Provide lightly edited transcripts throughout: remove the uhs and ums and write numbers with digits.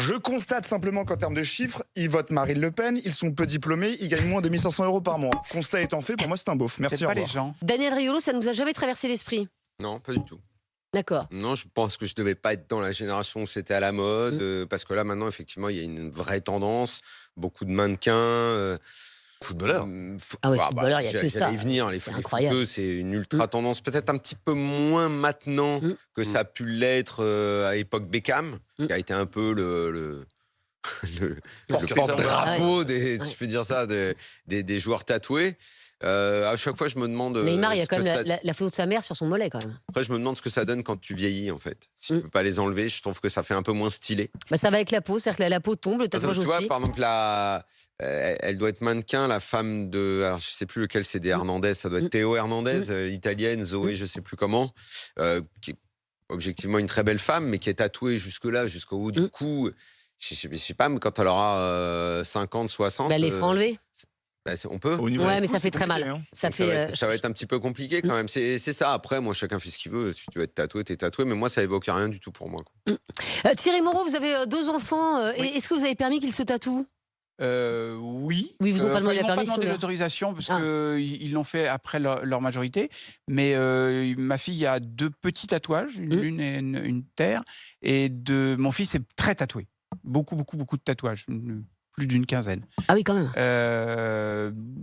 je constate simplement qu'en termes de chiffres, ils votent Marine Le Pen, ils sont peu diplômés, ils gagnent moins de 1500 € par mois. Constat étant fait, pour moi c'est un beauf. Merci, Peut-être au pas les revoir. gens. Daniel Riolo, ça ne nous a jamais traversé l'esprit. Non, pas du tout. D'accord. Non, je pense que je devais pas être dans la génération où c'était à la mode, parce que là maintenant effectivement il y a une vraie tendance, beaucoup de mannequins. Footballeur. Ah ouais, footballeur, il y a que ça. J'allais y venir, C'est les incroyable. footeux, c'est une ultra tendance, peut-être un petit peu moins maintenant que ça a pu l'être à l'époque Beckham, qui a été un peu le porte-drapeau des, si je peux dire ça, des joueurs tatoués. À chaque fois, je me demande. Neymar, il y a quand même la photo de sa mère sur son mollet, quand même. Après, je me demande ce que ça donne quand tu vieillis, en fait. Si tu peux pas les enlever, je trouve que ça fait un peu moins stylé. Bah, ça va avec la peau, c'est-à-dire que la peau tombe, le tatouage Tu vois, aussi. par exemple, elle doit être mannequin, la femme de. Alors, je sais plus lequel c'est des Hernandez, ça doit être Théo Hernandez, italienne, Zoé, je sais plus comment, qui est objectivement une très belle femme, mais qui est tatouée jusque-là, jusqu'au haut du cou. Je sais pas, mais quand elle aura 50, 60. Bah, les fera enlever. On peut. Ouais, mais ça fait très mal. Hein. Ça va être un petit peu compliqué quand même. C'est ça. Après, moi, chacun fait ce qu'il veut. Si tu veux être tatoué, t'es tatoué. Mais moi, ça évoque rien du tout pour moi. Thierry Moreau, vous avez 2 enfants. Est-ce que vous avez permis qu'ils se tatouent ? Oui. Oui, ils vous ont pas demandé la ils m'ont pas permission, demandé là. l'autorisation parce qu'ils l'ont fait après leur majorité. Mais ma fille a 2 petits tatouages, une lune et une terre. Et mon fils est très tatoué. Beaucoup de tatouages. Plus d'une quinzaine. Ah oui, quand même.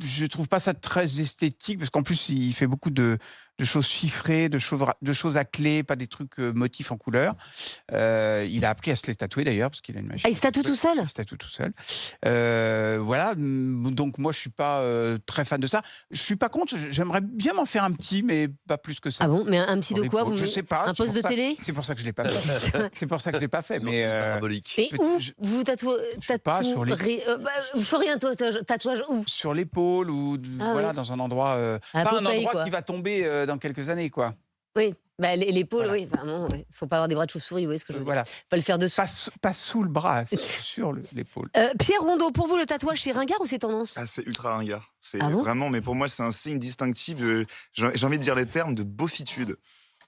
Je trouve pas ça très esthétique parce qu'en plus il fait beaucoup de choses chiffrées, de choses à clé, pas des trucs motifs en couleur. Il a appris à se les tatouer d'ailleurs parce qu'il a une machine. Ah, il se tatoue tout seul ? Il se tatoue tout seul. Voilà. Donc moi je suis pas très fan de ça. Je suis pas contre. J'aimerais bien m'en faire un petit, mais pas plus que ça. Ah bon ? Mais un petit de quoi vous... Je sais pas. Un poste de télé ? C'est pour ça que je l'ai pas fait. C'est pour ça que je l'ai pas fait. Mais Parabolique. Et où vous tatouez pas sur les- vous feriez un tatouage où ? sur l'épaule ou oui. dans un endroit À pas un Popeye, endroit quoi. qui va tomber dans quelques années quoi. Oui, bah, l'épaule, Voilà. oui. Vraiment, ouais. Faut pas avoir des bras de chauve-souris, vous voyez ce que je veux dire. Voilà. Pas le faire dessous. Pas sous le bras, sur l'épaule. Pierre Rondeau, pour vous, le tatouage, c'est ringard ou c'est tendance ? Ah, c'est ultra ringard. C'est Ah bon ? vraiment, mais pour moi, c'est un signe distinctif. J'ai envie de dire les termes de beaufitude.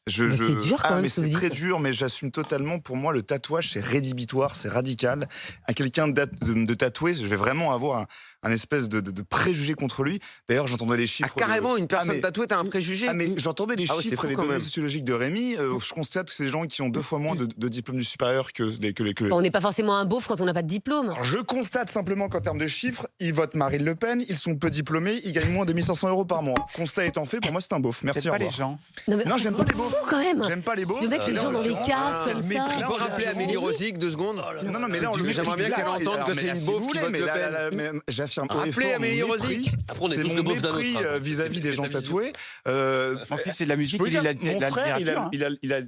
Mais c'est dur quand même, mais ce que c'est vous très dites. dur, mais j'assume totalement. Pour moi, le tatouage, c'est rédhibitoire, c'est radical. À quelqu'un de tatoué, je vais vraiment avoir un espèce de préjugé contre lui. D'ailleurs, j'entendais les chiffres. Carrément, une personne tatouée, t'as un préjugé. Ah, mais j'entendais les Ah ouais, c'est chiffres fou et les quand données même. sociologiques de Rémi. Je constate que c'est des gens qui ont 2 fois moins de diplômes du supérieur que les. On n'est pas forcément un beauf quand on n'a pas de diplôme. Alors, je constate simplement qu'en termes de chiffres, ils votent Marine Le Pen, ils sont peu diplômés, ils gagnent moins de 1500 € par mois. Constat étant fait, pour moi, c'est un beauf. Merci, Peut-être au pas les revoir. gens. Non, j'aime pas les beaufs. Fou quand même. J'aime pas les beaufs. De mettre les gens dans des cases comme ça. Tu peux rappeler Amélie Rosic 2 secondes? Non, mais là, on le met J'aimerais bien qu'elle entende que c'est une beauf qui vote Le Pen. J'affirme haut et Rappelez fort Amélie mon Rosic. mépris. Après, on est C'est tous mon le beauf d'un mépris autre. vis-à-vis des gens tatoués. Mon fils c'est de la Je musique, peux il dire, a mon la frère, littérature.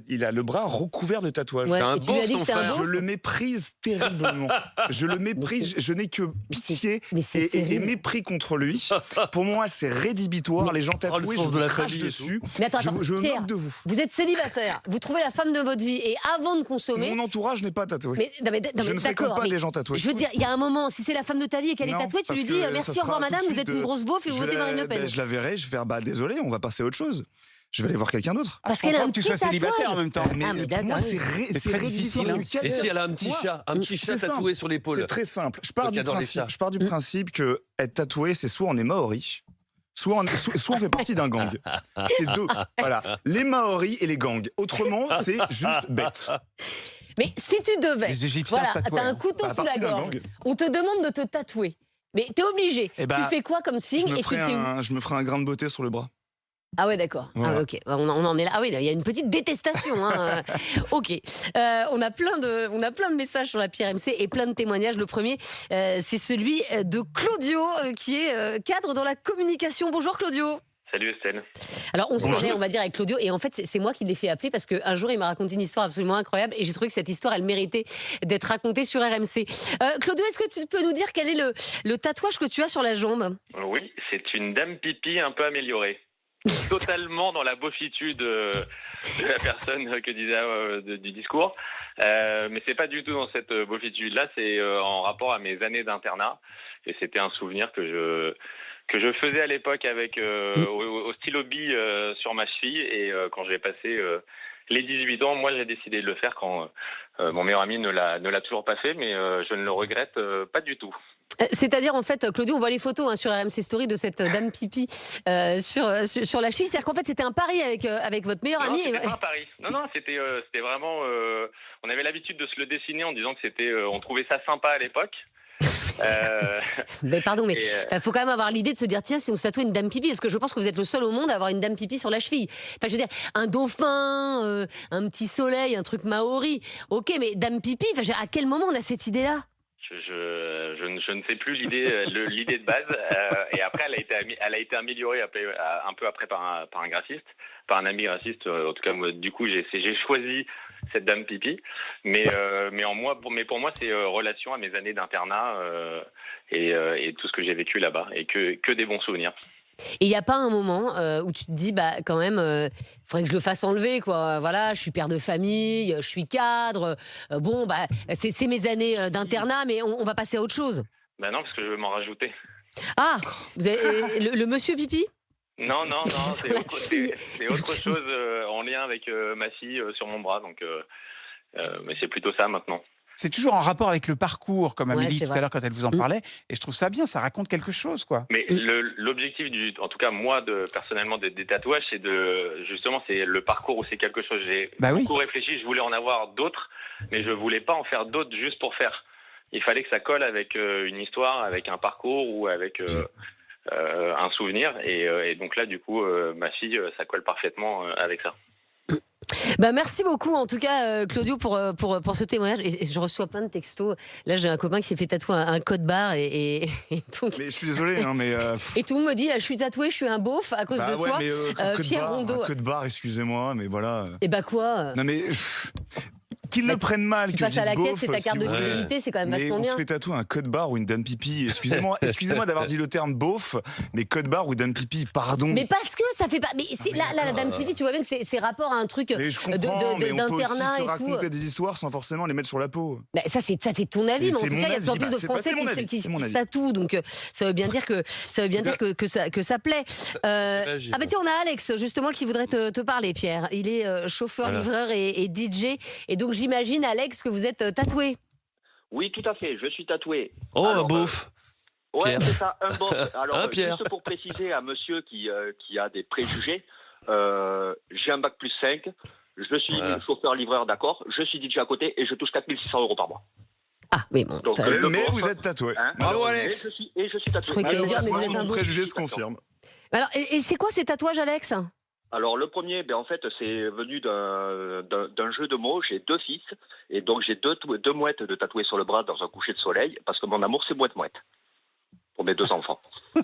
il a le bras recouvert de tatouages. Ouais, C'est un et tu lui as beauf, dit que ton c'est un frère. beauf ? Je le méprise terriblement. Je le méprise. Je n'ai que pitié Mais c'est et terrible. mépris contre lui. Pour moi, c'est rédhibitoire. Les gens tatoués, sens je de la vous crache famille et dessus. Mais attends, Je me Pierre, moque de vous. vous êtes célibataire, vous trouvez la femme de votre vie et avant de consommer... Mon entourage n'est pas tatoué. Mais, non, mais Je ne fréquente d'accord, pas mais des gens tatoués. je veux dire, il y a un moment, si c'est la femme de ta vie et qu'elle est Non, tatouée, tu parce lui dis que merci, ça au revoir sera tout de madame, vous suite êtes une grosse beauf et vous votez Marine Le Pen. Je la verrai, je vais faire désolé, on va passer à autre chose. Je vais aller voir quelqu'un d'autre. Parce Je qu'elle a comprends un que tu petit sois célibataire tatouage. en même temps. Ah, mais pour d'accord, moi, oui. C'est très difficile, hein. Et si elle a un petit chat c'est tatoué simple. sur l'épaule? C'est très simple. Je Toi pars qui du adores les chats. principe que être tatoué, c'est soit on est maori, soit on fait partie d'un gang. C'est 2. Voilà. Les maoris et les gangs. Autrement, c'est juste bête. Mais si tu devais, Les Égyptiens voilà, se tatouaient, t'as un hein. couteau Bah, sous la partie d'un gorge, gang. on te demande de te tatouer. Mais t'es obligé. Eh ben, tu fais quoi comme signe et tu fais où? Je me ferai un grain de beauté sur le bras. Ah ouais, d'accord. Voilà. Ah ouais, ok. On en est là. Ah oui, il y a une petite détestation. Hein. Ok. On a plein de messages sur la Pierre MC et plein de témoignages. Le premier, c'est celui de Claudio, qui est cadre dans la communication. Bonjour Claudio. Salut Estelle. Alors on se Bonjour. connaît, on va dire, avec Claudio, et en fait c'est moi qui l'ai fait appeler parce qu'un jour il m'a raconté une histoire absolument incroyable et j'ai trouvé que cette histoire elle méritait d'être racontée sur RMC. Claudio, est-ce que tu peux nous dire quel est le tatouage que tu as sur la jambe? Oui, c'est une dame pipi un peu améliorée. Totalement dans la beaufitude de la personne que disait du discours. Mais c'est pas du tout dans cette beaufitude-là, c'est en rapport à mes années d'internat. Et c'était un souvenir que je faisais à l'époque avec au stylo bille sur ma cheville. Et quand j'ai passé les 18 ans, moi j'ai décidé de le faire quand mon meilleur ami ne l'a toujours pas fait, mais je ne le regrette pas du tout. C'est-à-dire, en fait, Claudio, on voit les photos sur RMC Story de cette dame pipi sur la cheville. C'est-à-dire qu'en fait, c'était un pari avec votre meilleur ami. C'était pas un pari. Non, c'était vraiment. On avait l'habitude de se le dessiner en disant que c'était. On trouvait ça sympa à l'époque. Mais pardon, mais il faut quand même avoir l'idée de se dire tiens, si on se tatoue une dame pipi, parce que je pense que vous êtes le seul au monde à avoir une dame pipi sur la cheville. Enfin, je veux dire, un dauphin, un petit soleil, un truc maori. Ok, mais dame pipi, à quel moment on a cette idée-là? Je ne sais plus l'idée de base. Et après, elle a été améliorée un peu après par un graphiste, par un ami graphiste. En tout cas, moi, du coup, j'ai choisi cette dame pipi. Mais pour moi, c'est relation à mes années d'internat et tout ce que j'ai vécu là-bas et que des bons souvenirs. Et il n'y a pas un moment où tu te dis, quand même, faudrait que je le fasse enlever, quoi. Voilà, je suis père de famille, je suis cadre. C'est mes années d'internat, mais on va passer à autre chose. Ben non, parce que je veux m'en rajouter. Ah, vous avez, le monsieur pipi? Non, c'est autre chose en lien avec ma fille sur mon bras. Donc, mais c'est plutôt ça maintenant. C'est toujours en rapport avec le parcours, comme Ouais, Amélie c'est tout vrai. à l'heure quand elle vous en parlait. Et je trouve ça bien, ça raconte quelque chose, quoi. Mais l'objectif en tout cas moi personnellement des tatouages, c'est c'est le parcours où c'est quelque chose. J'ai beaucoup réfléchi, je voulais en avoir d'autres, mais je voulais pas en faire d'autres juste pour faire. Il fallait que ça colle avec une histoire, avec un parcours ou avec un souvenir. Et donc là, du coup, ma fille, ça colle parfaitement avec ça. Merci beaucoup en tout cas Claudio pour ce témoignage et je reçois plein de textos. Là j'ai un copain qui s'est fait tatouer un code barre et donc... Mais je suis désolé, mais... Et tout le monde me dit je suis tatoué, je suis un beauf à cause de toi. Mais, Pierre Rondeau. un code barre, excusez-moi, mais voilà. Et quoi Non mais... Qu'ils le prennent mal, tu que passes à la beauf, caisse, c'est ta carte de fidélité, c'est quand même vachement bien. Mais on se fait tatouer un code barre ou une dame pipi. Excusez-moi d'avoir dit le terme beauf, mais code barre ou dame pipi, pardon. Mais parce que ça fait pas. Mais la dame pipi, tu vois bien que c'est rapport à un truc d'internat. On peut aussi se raconter et des histoires sans forcément les mettre sur la peau. Ça c'est ton avis, mais en tout cas il y a de plus en plus de Français qui se tatouent, donc ça veut bien dire que ça plaît. Tiens, on a Alex justement qui voudrait te parler, Pierre. Il est chauffeur, livreur et DJ, et donc j'imagine, Alex, que vous êtes tatoué. Oui, tout à fait, je suis tatoué. Oh, un beauf. Ouais, c'est ça, un beauf. Alors, Pierre. juste pour préciser à monsieur qui a des préjugés, j'ai un bac plus 5, je suis chauffeur-livreur, d'accord, je suis DJ à côté et je touche 4 600 € par mois. Ah, oui, bon. Donc, mais vous êtes tatoué. Bravo, Alex. Et je suis tatoué. Je croyais qu'il allait dire, mais vous êtes un Mon préjugé se confirme. Alors, et c'est quoi ces tatouages, Alex? Alors le premier, en fait, c'est venu d'un jeu de mots. J'ai 2 fils et donc j'ai deux mouettes de tatouées sur le bras dans un coucher de soleil parce que mon amour c'est mouette pour mes 2 enfants.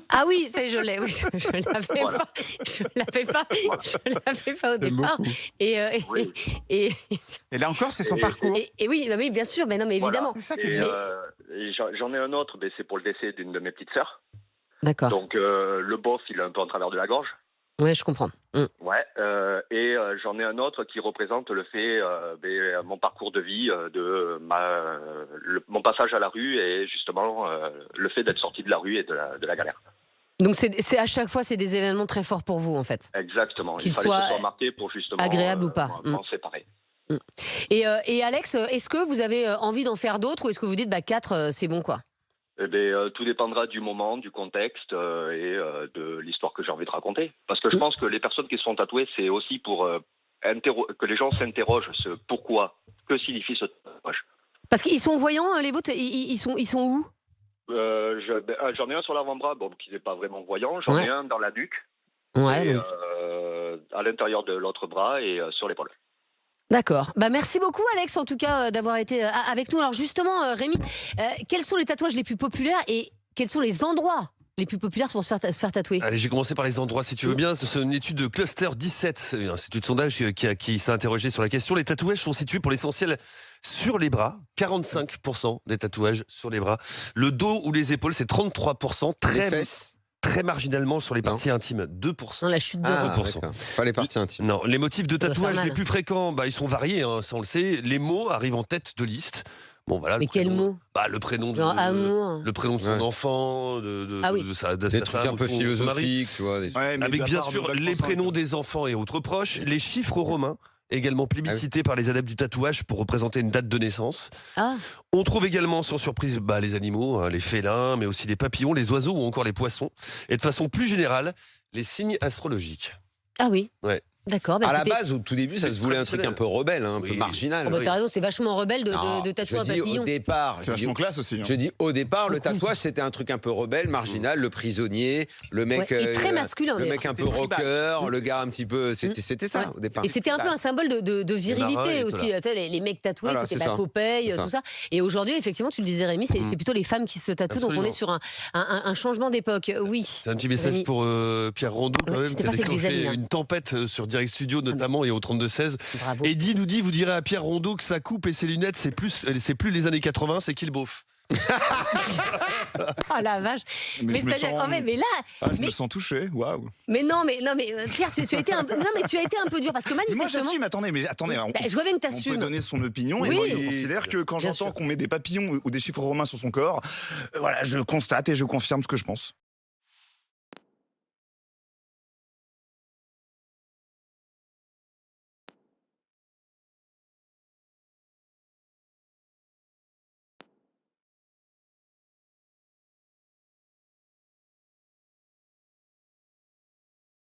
Ah oui, je l'ai. Oui, je l'avais pas au départ. Et là encore, c'est son parcours. Et oui, bien sûr, mais non, mais évidemment. C'est ça qui est bien. J'en ai un autre, mais c'est pour le décès d'une de mes petites sœurs. D'accord. Donc le bof, il est un peu en travers de la gorge. Ouais, je comprends. Ouais, et j'en ai un autre qui représente le fait, mon parcours de vie, mon passage à la rue et justement le fait d'être sorti de la rue et de la galère. Donc c'est à chaque fois, c'est des événements très forts pour vous en fait. Exactement. Qu'il il fallait soit que ce soit marqué pour justement agréable ou pas. m'en séparer. Et Alex, est-ce que vous avez envie d'en faire d'autres ou est-ce que vous dites 4 c'est bon quoi? Tout dépendra du moment, du contexte et de l'histoire que j'ai envie de raconter. Parce que je pense que les personnes qui se font tatouer, c'est aussi pour que les gens s'interrogent pourquoi, que signifie ce tatouage. Parce qu'ils sont voyants, les vôtres, ils sont où? J'en ai un sur l'avant-bras, qui n'est pas vraiment voyant. J'en ai un dans la nuque, et, à l'intérieur de l'autre bras et sur l'épaule. D'accord. Merci beaucoup Alex en tout cas d'avoir été avec nous. Alors justement Rémi, quels sont les tatouages les plus populaires et quels sont les endroits les plus populaires pour se faire tatouer? Allez, j'ai commencé par les endroits si tu veux bien. C'est une étude de Cluster 17, un institut de sondage qui s'est interrogé sur la question. Les tatouages sont situés pour l'essentiel sur les bras, 45% des tatouages sur les bras. Le dos ou les épaules, c'est 33%. Les fesses. Très marginalement sur les parties intimes, 2%. Non, la chute de rein. 2%. Pas les parties intimes. Non, les motifs de Ça doit tatouage faire les mal. plus fréquents, ils sont variés, ça on le sait. Les mots arrivent en tête de liste. Bon, voilà, Mais quel mot? Le prénom de, Genre amour. le prénom de son Ouais. enfant, Ah oui. de sa Des trucs femme, un peu ou de son mari. philosophiques, tu vois. Ouais, mais Avec de la bien part de sûr Val les François, prénoms quoi. des enfants et autres proches, les chiffres romains également plébiscité par les adeptes du tatouage pour représenter une date de naissance. Ah, On trouve également, sans surprise, les animaux, hein, les félins, mais aussi les papillons, les oiseaux ou encore les poissons. Et de façon plus générale, les signes astrologiques. ah oui. Ouais. D'accord. Bah, À la écoutez, base, au tout début, ça C'est se voulait un truc un peu rebelle, hein, un peu Oui. marginal. oh, bah, t'as raison, c'est vachement rebelle de Non, tatouer un je dis papillon. au départ, C'est vachement classe aussi. hein. je dis au départ, le tatouage c'était un truc un peu rebelle, marginal, le prisonnier, le mec, Ouais, et très masculin, le d'ailleurs. mec un peu C'était tribal. rocker, le gars un petit peu, c'était ça Ouais. au départ. Et c'était un peu un symbole de virilité marins et tout, aussi. Tu sais, les mecs tatoués, Voilà, c'était c'est la ça. Popeye, C'est ça. tout ça. Et aujourd'hui, effectivement, tu le disais, Rémi, c'est plutôt les femmes qui se tatouent. Donc on Absolument. est sur un changement d'époque. Oui. C'est un petit message Rémi. pour Pierre Rondeau, quand Ouais, même, tu qui t'es a pas fait des déclenché amis, hein. une tempête sur Direct Studio, notamment, et au 32-16. Bravo. Eddie nous dit, vous direz à Pierre Rondeau que sa coupe et ses lunettes, c'est plus les années 80, c'est qu'il beauf. Ah la vache. Mais, je me c'est-à-dire, sens- oh, mais là, je mais- me sens touché. Waouh. mais non, mais Pierre, tu as été un peu, non, mais tu as été un peu dur parce que Mais moi manifestement. j'assume. Attendez. Bah, je vois bien que On peut t'assumes. donner son opinion Oui. et moi je considère que quand Bien j'entends sûr. qu'on met des papillons ou des chiffres romains sur son corps, voilà, je constate et je confirme ce que je pense.